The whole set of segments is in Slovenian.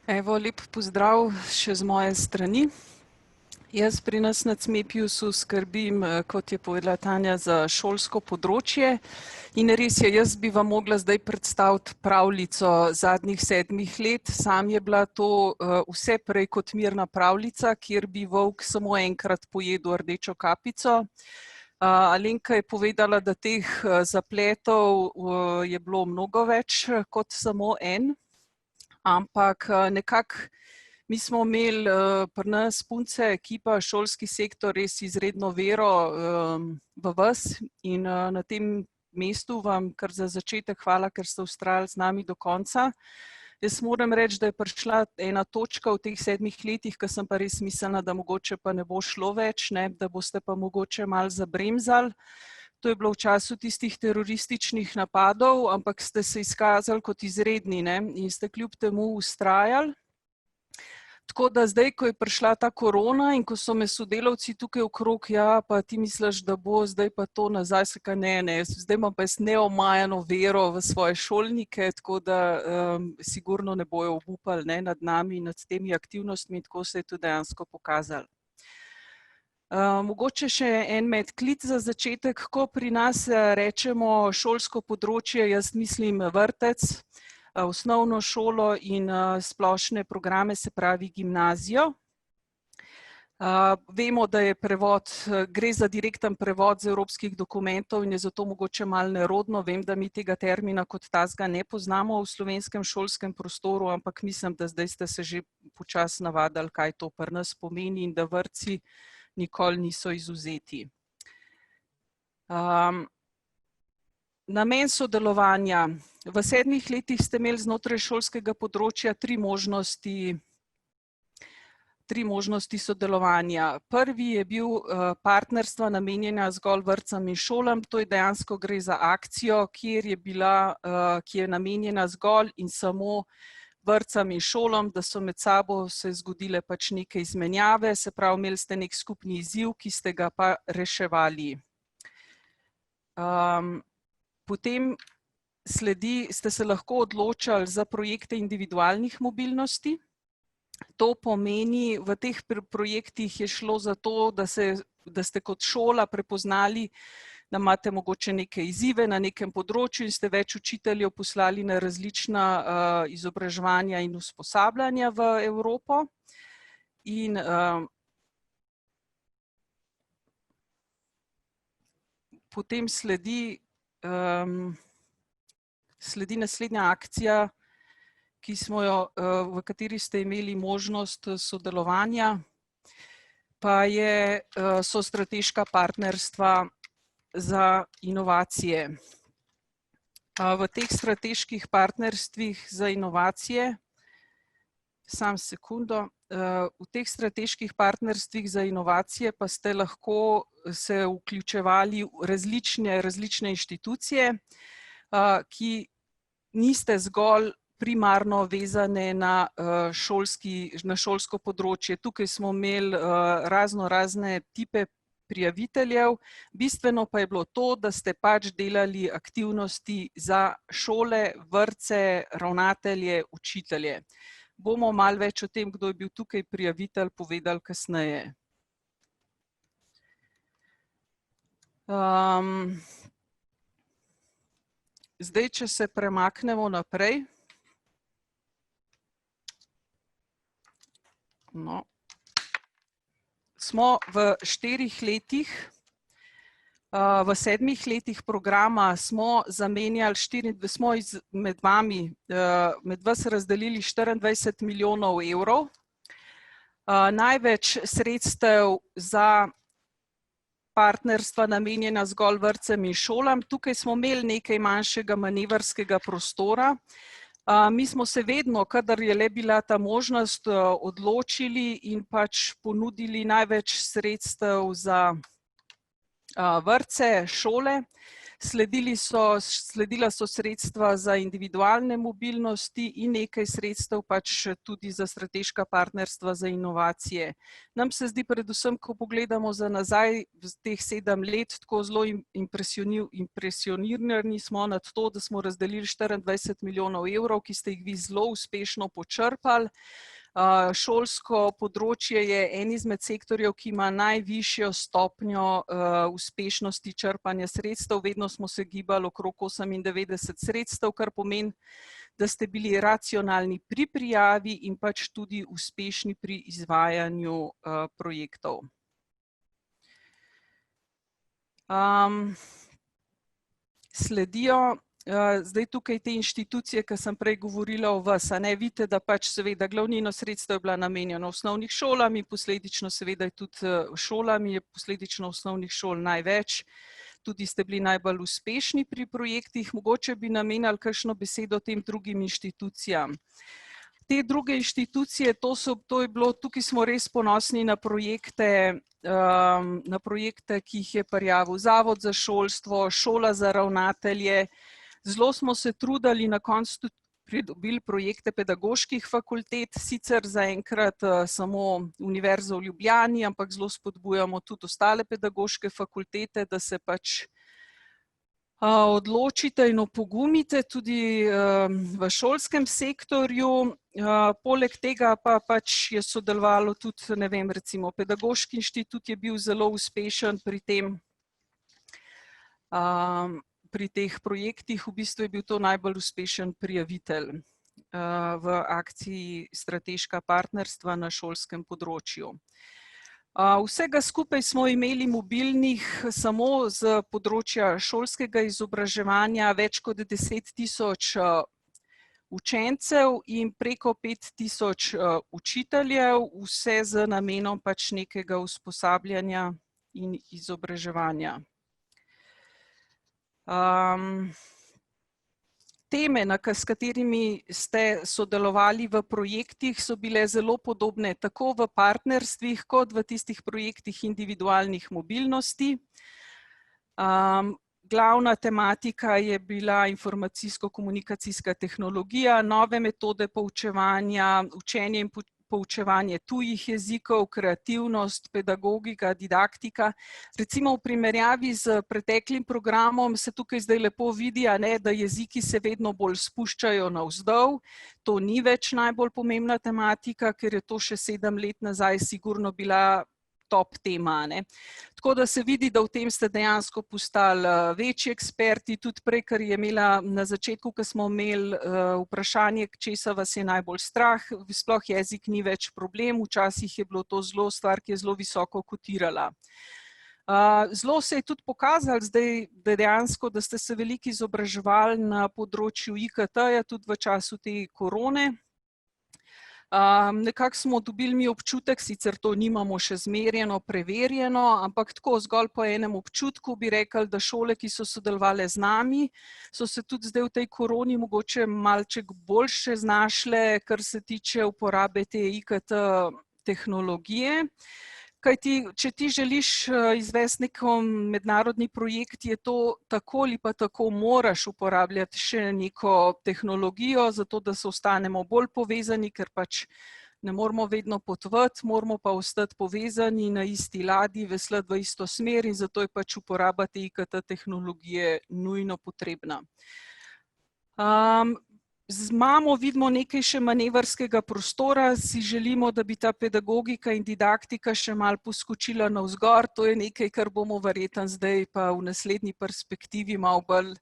Evo, lep pozdrav še z moje strani. Jaz pri nas na CMEPIUS-u skrbim, kot je povedala Tanja, za šolsko področje. In res je, jaz bi vam mogla zdaj predstaviti pravljico zadnjih 7 let. Sam je bila to vse prej kot mirna pravljica, kjer bi volk samo enkrat pojedel rdečo kapico. Alenka je povedala, da teh zapletov je bilo mnogo več kot samo en. Ampak nekako mi smo imeli pri nas punce, ekipa, šolski sektor res izredno vero v vas in na tem mestu vam kar za začetek hvala, ker ste vztrajali z nami do konca. Jaz moram reči, da je prišla ena točka v teh 7 letih, ko sem pa res mislila, da mogoče pa ne bo šlo več, ne, da boste pa mogoče malo zabremzali. To je bilo v času tistih terorističnih napadov, ampak ste se izkazali kot izredni, ne, in ste kljub temu vztrajali. Tako da zdaj, ko je prišla ta korona in ko so me sodelavci tukaj okrog, ja, pa ti misliš, da bo zdaj pa to nazaj, se kaj ne, zdaj imam pa jaz neomajano vero v svoje šolnike, tako da sigurno ne bojo obupali, ne, nad nami, nad temi aktivnostmi, tako se je tudi dejansko pokazalo. Mogoče še en medklic za začetek, ko pri nas rečemo šolsko področje, jaz mislim vrtec, osnovno šolo in splošne programe, se pravi gimnazijo. Vemo, da je prevod, gre za direkten prevod z evropskih dokumentov in je zato mogoče malo nerodno. Vem, da mi tega termina kot takega ne poznamo v slovenskem šolskem prostoru, ampak mislim, da zdaj ste se že počasi navadili, kaj to pri nas pomeni in da vrtci nikoli niso izvzeti. Namen sodelovanja. V 7 letih ste imeli znotraj šolskega področja 3 možnosti sodelovanja. Prvi je bil partnerstva namenjena zgolj vrtcem in šolam. To je dejansko gre za akcijo, ki je namenjena zgolj in samo vrtcem in šolam, da so med sabo se zgodile pač neke izmenjave, se pravi, imeli ste nek skupni izziv, ki ste ga pa reševali. Potem ste se lahko odločali za projekte individualnih mobilnosti. To pomeni, v teh projektih je šlo za to, da ste kot šola prepoznali, da imate mogoče neke izzive na nekem področju in ste več učiteljev poslali na različna izobraževanja in usposabljanja v Evropo. In potem sledi naslednja akcija, v kateri ste imeli možnost sodelovanja, pa so strateška partnerstva za inovacije. V teh strateških partnerstvih za inovacije, v teh strateških partnerstvih za inovacije pa ste lahko se vključevali različne inštitucije, ki niste zgolj primarno vezane na šolsko področje. Tukaj smo imeli razne tipe prijaviteljev, bistveno pa je bilo to, da ste pač delali aktivnosti za šole, vrtce, ravnatelje, učitelje. Bomo malo več o tem, kdo je bil tukaj prijavitelj, povedali kasneje. Zdaj, če se premaknemo naprej. No. Smo v 4 letih, v 7 letih programa smo zamenjali, smo med vas razdelili 24 milijonov evrov. Največ sredstev za partnerstva namenjena zgolj vrtcem in šolam. Tukaj smo imeli nekaj manjšega manevrskega prostora. Mi smo se vedno, kadar je le bila ta možnost, odločili in pač ponudili največ sredstev za vrtce, šole. Sledila so sredstva za individualne mobilnosti in nekaj sredstev pač tudi za strateška partnerstva za inovacije. Nam se zdi predvsem, ko pogledamo za nazaj v teh 7 let, tako zelo impresionirani smo nad to, da smo razdelili 24 milijonov evrov, ki ste jih vi zelo uspešno počrpali. Šolsko področje je en izmed sektorjev, ki ima najvišjo stopnjo uspešnosti črpanja sredstev. Vedno smo se gibali okrog 98 sredstev, kar pomeni, da ste bili racionalni pri prijavi in pač tudi uspešni pri izvajanju projektov. Sledijo zdaj tukaj te inštitucije, ki sem prej govorila o vas, vidite, da pač seveda glavnino sredstev je bila namenjena osnovnih šolam in posledično seveda je tudi šolam, je posledično osnovnih šol največ. Tudi ste bili najbolj uspešni pri projektih, mogoče bi namenjali kakšno besedo tem drugim inštitucijam. Te druge inštitucije, tukaj smo res ponosni na projekte, ki jih je prijavil Zavod za šolstvo, Šola za ravnatelje. Zelo smo se trudili, na koncu tudi pridobili projekte pedagoških fakultet, sicer zaenkrat samo Univerzo v Ljubljani, ampak zelo spodbujamo tudi ostale pedagoške fakultete, da se pač odločite in opogumite tudi v šolskem sektorju. Poleg tega pa pač je sodelovalo tudi, ne vem, recimo Pedagoški inštitut je bil zelo uspešen pri teh projektih, v bistvu je bil to najbolj uspešen prijavitelj v akciji Strateška partnerstva na šolskem področju. Vsega skupaj smo imeli mobilnih samo z področja šolskega izobraževanja več kot 10.000 učencev in preko 5.000 učiteljev, vse z namenom pač nekega usposabljanja in izobraževanja. Teme, s katerimi ste sodelovali v projektih, so bile zelo podobne tako v partnerstvih kot v tistih projektih individualnih mobilnosti. Glavna tematika je bila informacijsko-komunikacijska tehnologija, nove metode poučevanja, učenje in poučevanje tujih jezikov, kreativnost, pedagogika, didaktika. Recimo v primerjavi z preteklim programom se tukaj zdaj lepo vidi, da jeziki se vedno bolj spuščajo navzdol. To ni več najbolj pomembna tematika, ker je to še 7 let nazaj sigurno bila top tema. Tako da se vidi, da v tem ste dejansko postali večji eksperti, tudi prej, ker je imela na začetku, ko smo imeli vprašanje, česa vas je najbolj strah, sploh jezik ni več problem, včasih je bilo to stvar, ki je zelo visoko kotirala. Zelo se je tudi pokazalo zdaj, da dejansko, da ste se veliko izobraževali na področju IKT-ja, tudi v času te korone. Nekako smo dobili mi občutek, sicer to nimamo še zmerjeno, preverjeno, ampak tako zgolj po enem občutku bi rekli, da šole, ki so sodelovale z nami, so se tudi zdaj v tej koroni mogoče malček boljše znašle, kar se tiče uporabe te IKT tehnologije. Kajti, če ti želiš izvesti nek mednarodni projekt, je to tako ali pa tako moraš uporabljati še neko tehnologijo, zato da se ostanemo bolj povezani, ker pač ne moramo vedno potovati, moramo pa ostati povezani na isti ladji, veslati v isto smer in zato je pač uporaba te IKT tehnologije nujno potrebna. Vidimo nekaj še manevrskega prostora, si želimo, da bi ta pedagogika in didaktika še malo poskočila navzgor, to je nekaj, kar bomo verjetno zdaj pa v naslednji perspektivi malo bolj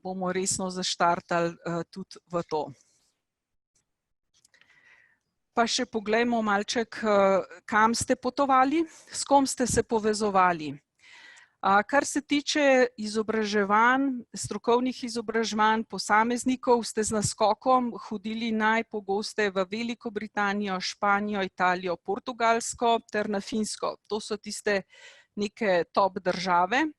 bomo resno zaštartali tudi v to. Pa še poglejmo malček, kam ste potovali, s kom ste se povezovali. Kar se tiče izobraževanj, strokovnih izobraževanj posameznikov, ste z naskokom hodili najpogosteje v Veliko Britanijo, Španijo, Italijo, Portugalsko ter na Finsko. To so tiste neke top države.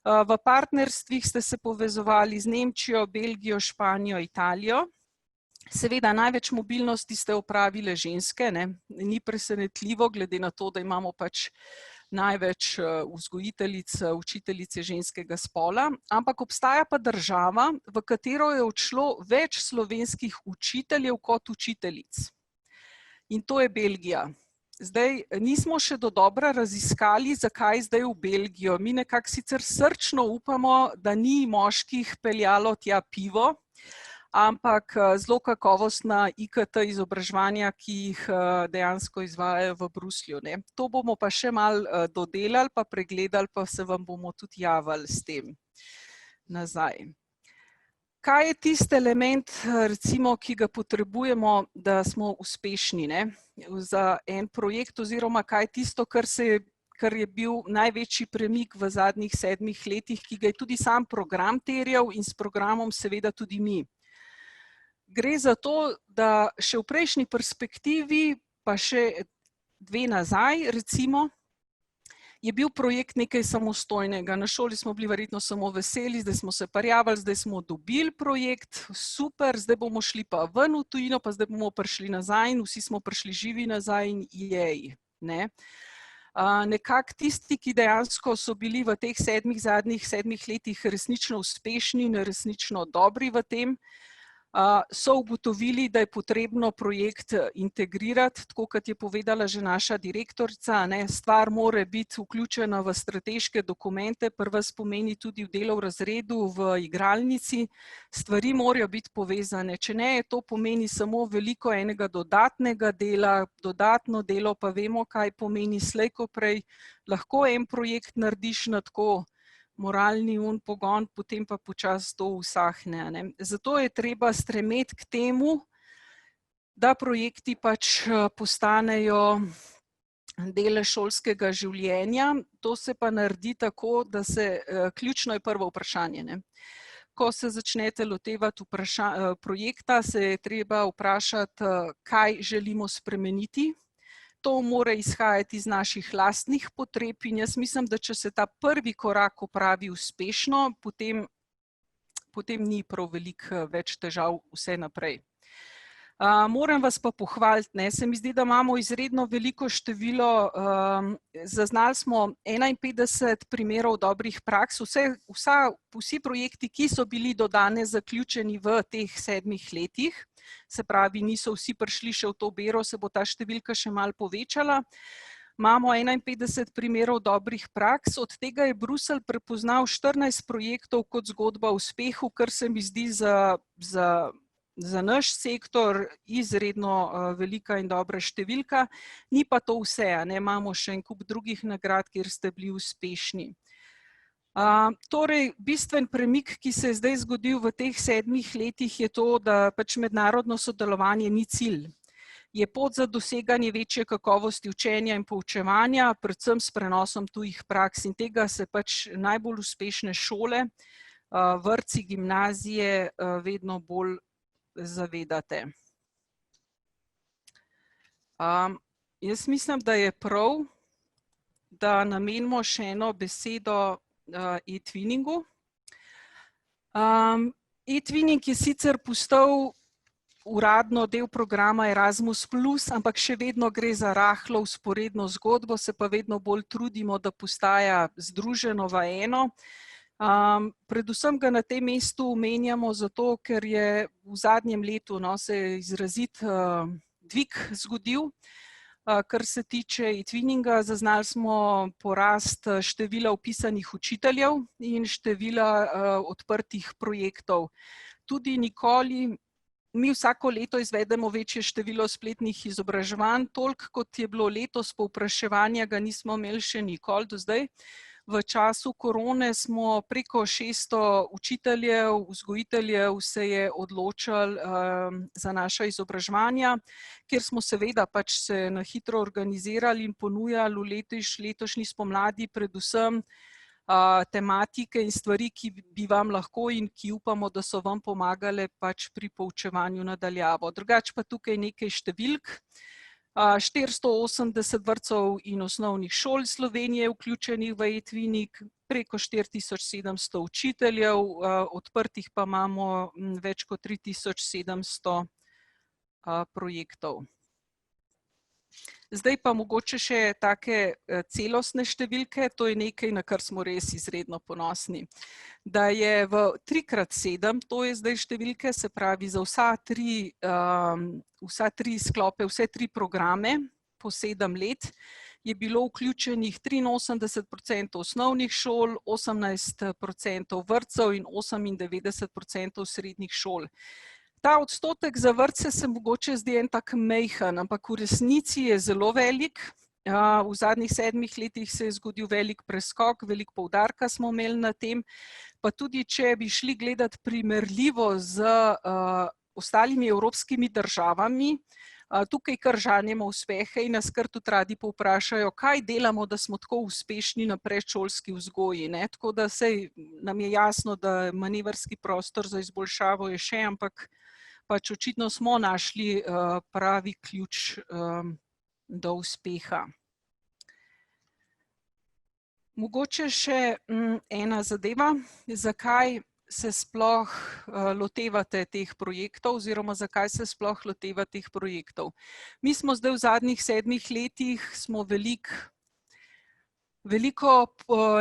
V partnerstvih ste se povezovali z Nemčijo, Belgijo, Španijo, Italijo. Seveda, največ mobilnosti ste opravile ženske, ni presenetljivo, glede na to, da imamo pač največ vzgojiteljic, učiteljic je ženskega spola, ampak obstaja pa država, v katero je odšlo več slovenskih učiteljev kot učiteljic. In to je Belgija. Zdaj, nismo še dodobra raziskali, zakaj zdaj v Belgijo. Mi nekako sicer srčno upamo, da ni moških peljalo tja pivo, ampak zelo kakovostna IKT izobraževanja, ki jih dejansko izvajajo v Bruslju, ne. To bomo pa še malo dodelali, pa pregledali, pa se vam bomo tudi javili s tem nazaj. Kaj je tisti element, recimo, ki ga potrebujemo, da smo uspešni, ne, za en projekt, oziroma kaj je tisto, kar je bil največji premik v zadnjih 7 letih, ki ga je tudi sam program terjal in s programom seveda tudi mi. Gre za to, da še v prejšnji perspektivi, pa še 2 nazaj, recimo, je bil projekt nekaj samostojnega. Na šoli smo bili verjetno samo veseli, zdaj smo se prijavili, zdaj smo dobili projekt, super, zdaj bomo šli pa ven v tujino, pa zdaj bomo prišli nazaj in vsi smo prišli živi nazaj in jej, ne. Nekako tisti, ki dejansko so bili v teh zadnjih 7 letih resnično uspešni in resnično dobri v tem, so ugotovili, da je potrebno projekt integrirati, tako kot je povedala že naša direktorica, ne, stvar mora biti vključena v strateške dokumente, pri vas pomeni tudi v delo v razredu, v igralnici, stvari morajo biti povezane, če ne, to pomeni samo veliko enega dodatnega dela, dodatno delo pa vemo, kaj pomeni slej ko prej, lahko en projekt narediš na tako moralni pogon, potem pa počasi to usahne, ne. Zato je treba stremeti k temu, da projekti pač postanejo del šolskega življenja. To se pa naredi tako, da se, ključno je prvo vprašanje, ne. Ko se začnete lotevati projekta, se je treba vprašati, kaj želimo spremeniti. To mora izhajati iz naših lastnih potreb in jaz mislim, da če se ta prvi korak opravi uspešno, potem ni prav veliko več težav vse naprej. Moram vas pa pohvaliti, ne, se mi zdi, da imamo izredno veliko število, zaznali smo 51 primerov dobrih praks, vsi projekti, ki so bili do danes zaključeni v teh 7 letih, se pravi, niso vsi prišli še v to bero, se bo ta številka še malo povečala. Imamo 51 primerov dobrih praks, od tega je Bruselj prepoznal 14 projektov kot zgodba o uspehu, kar se mi zdi za naš sektor izredno velika in dobra številka, ni pa to vse, ne, imamo še en kup drugih nagrad, kjer ste bili uspešni. Torej, bistven premik, ki se je zdaj zgodil v teh 7 letih, je to, da pač mednarodno sodelovanje ni cilj. Je pot za doseganje večje kakovosti učenja in poučevanja, predvsem s prenosom tujih praks in tega se pač najbolj uspešne šole, vrtci, gimnazije vedno bolj zavedate. Jaz mislim, da je prav, da namenimo še eno besedo e-twinningu. E-twinning je sicer postal uradno del programa Erasmus+, ampak še vedno gre za rahlo vzporedno zgodbo, se pa vedno bolj trudimo, da postaja združeno v eno. Predvsem ga na tem mestu omenjamo zato, ker je v zadnjem letu se je izrazit dvig zgodil, kar se tiče e-twinninga. Zaznali smo porast števila vpisanih učiteljev in števila odprtih projektov. Tudi mi vsako leto izvedemo večje število spletnih izobraževanj, toliko kot je bilo letos povpraševanja, ga nismo imeli še nikoli do zdaj. V času korone smo preko 600 učiteljev, vzgojiteljev se je odločili za naša izobraževanja, kjer smo seveda pač se na hitro organizirali in ponujali v letošnji spomladi predvsem tematike in stvari, ki bi vam lahko in ki upamo, da so vam pomagale pač pri poučevanju nadaljavo. Drugače pa tukaj nekaj številk. 480 vrtcev in osnovnih šol Slovenije vključenih v e-twinning, preko 4700 učiteljev, odprtih pa imamo več kot 3700 projektov. Zdaj pa mogoče še take celostne številke, to je nekaj, na kar smo res izredno ponosni. Da je v 3x7, to je zdaj številke, se pravi za vsa tri sklope, vse tri programe po 7 let, je bilo vključenih 83% osnovnih šol, 18% vrtcev in 98% srednjih šol. Ta odstotek za vrtce se mogoče zdi en tak majhen, ampak v resnici je zelo velik. V zadnjih 7 letih se je zgodil velik preskok, veliko poudarka smo imeli na tem, pa tudi če bi šli gledati primerljivo z ostalimi evropskimi državami, tukaj kar žanjemo uspehe in nas kar tudi radi povprašajo, kaj delamo, da smo tako uspešni na predšolski vzgoji. Tako da sej nam je jasno, da manevrski prostor za izboljšavo je še, ampak pač očitno smo našli pravi ključ do uspeha. Mogoče še ena zadeva, zakaj se sploh lotevate teh projektov oziroma zakaj se sploh loteva teh projektov. Mi smo zdaj v zadnjih 7 letih smo veliko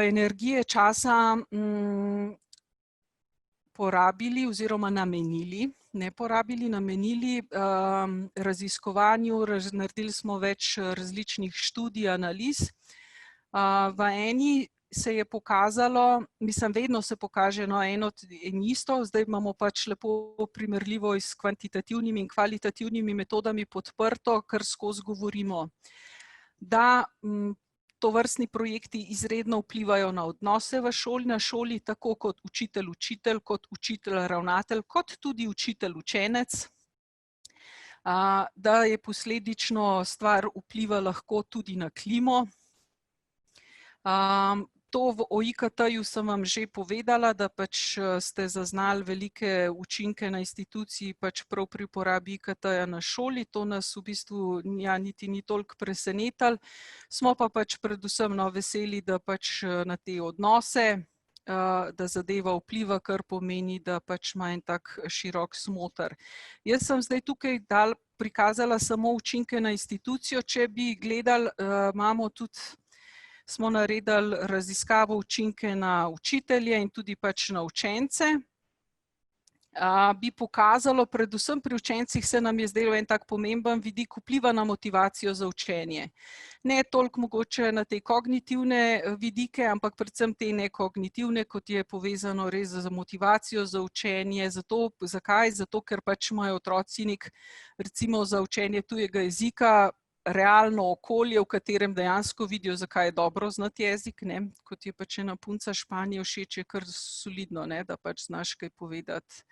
energije, časa porabili oziroma namenili, ne porabili, namenili raziskovanju, naredili smo več različnih študij, analiz. V eni se je pokazalo, mislim, vedno se pokaže eno in isto, zdaj imamo pač lepo primerljivo s kvantitativnimi in kvalitativnimi metodami podprto, kar skozi govorimo, da tovrstni projekti izredno vplivajo na odnose v šoli, na šoli, tako kot učitelj-učitelj, kot učitelj-ravnatelj, kot tudi učitelj-učenec, da je posledično stvar vpliva lahko tudi na klimo. To o IKT-ju sem vam že povedala, da pač ste zaznali velike učinke na instituciji pač prav pri uporabi IKT-ja na šoli. To nas v bistvu niti ni toliko presenetilo. Smo pa pač predvsem veseli, da pač na te odnose, da zadeva vpliva, kar pomeni, da pač ima en tak širok smoter. Jaz sem zdaj tukaj prikazala samo učinke na institucijo, če bi gledali, smo naredili raziskavo učinke na učitelje in tudi pač na učence. Bi pokazalo, predvsem pri učencih se nam je zdelo en tak pomemben vidik vpliva na motivacijo za učenje. Ne toliko mogoče na te kognitivne vidike, ampak predvsem te nekognitivne, kot je povezano res z motivacijo za učenje. Zakaj? Zato, ker pač imajo otroci recimo za učenje tujega jezika realno okolje, v katerem dejansko vidijo, zakaj je dobro znati jezik, kot je pač ena punca Španije všeč, je kar solidno, da pač znaš kaj povedati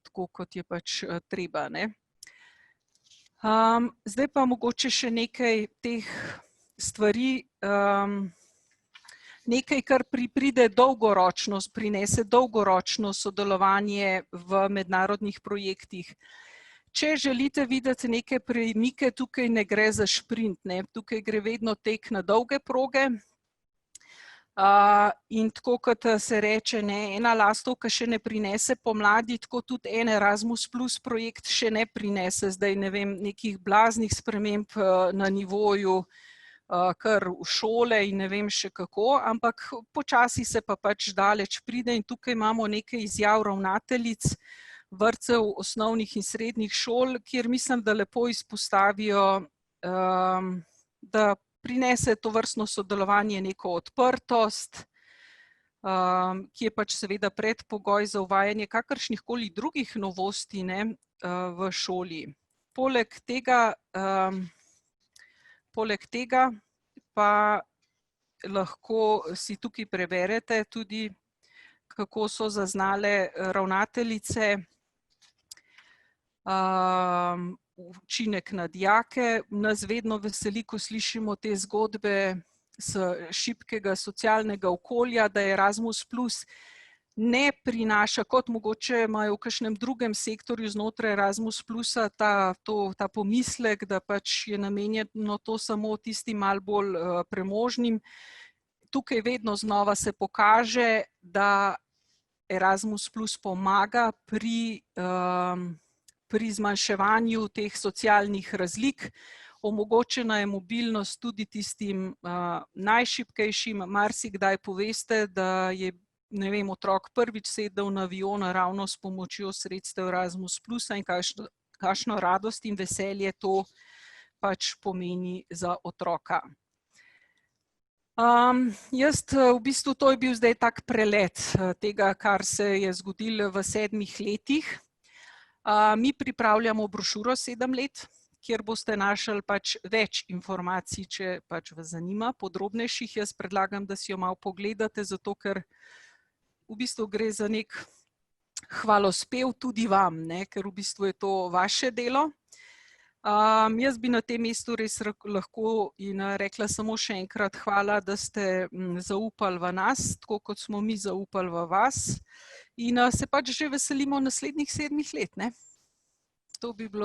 tako, kot je pač treba. Zdaj pa mogoče še nekaj teh stvari, nekaj, kar prinese dolgoročno sodelovanje v mednarodnih projektih. Če želite videti neke premike, tukaj ne gre za šprint, tukaj gre vedno tek na dolge proge. In tako kot se reče, ena lastovka še ne prinese pomladi, tako tudi en Erasmus Plus projekt še ne prinese zdaj nekih blaznih sprememb na nivoju kar v šole in ne vem še kako, ampak počasi se pa pač daleč pride in tukaj imamo nekaj izjav ravnateljic vrtcev, osnovnih in srednjih šol, kjer mislim, da lepo izpostavijo, da prinese tovrstno sodelovanje neko odprtost, ki je pač seveda predpogoj za uvajanje kakršnihkoli drugih novosti v šoli. Poleg tega pa lahko si tukaj preberete tudi, kako so zaznale ravnateljice učinek na dijake. Nas vedno veseli, ko slišimo te zgodbe s šibkega socialnega okolja, da Erasmus Plus ne prinaša, kot mogoče imajo v kakšnem drugem sektorju znotraj Erasmus Plusa ta pomislek, da pač je namenjeno to samo tistim malo bolj premožnim. Tukaj vedno znova se pokaže, da Erasmus Plus pomaga pri zmanjševanju teh socialnih razlik. Omogočena je mobilnost tudi tistim najšibkejšim. Marsikdaj poveste, da je, ne vem, otrok prvič sedel na avion ravno s pomočjo sredstev Erasmus Plusa in kakšno radost in veselje to pač pomeni za otroka. V bistvu to je bil zdaj tak prelet tega, kar se je zgodilo v 7 letih. Mi pripravljamo brošuro 7 let, kjer boste našli pač več informacij, če pač vas zanima, podrobnejših. Jaz predlagam, da si jo malo pogledate, zato ker v bistvu gre za nek hvalospev tudi vam, ne, ker v bistvu je to vaše delo. Jaz bi na tem mestu res lahko in rekla samo še enkrat hvala, da ste zaupali v nas, tako kot smo mi zaupali v vas. In se pač že veselimo naslednjih 7 let, ne. To bi bilo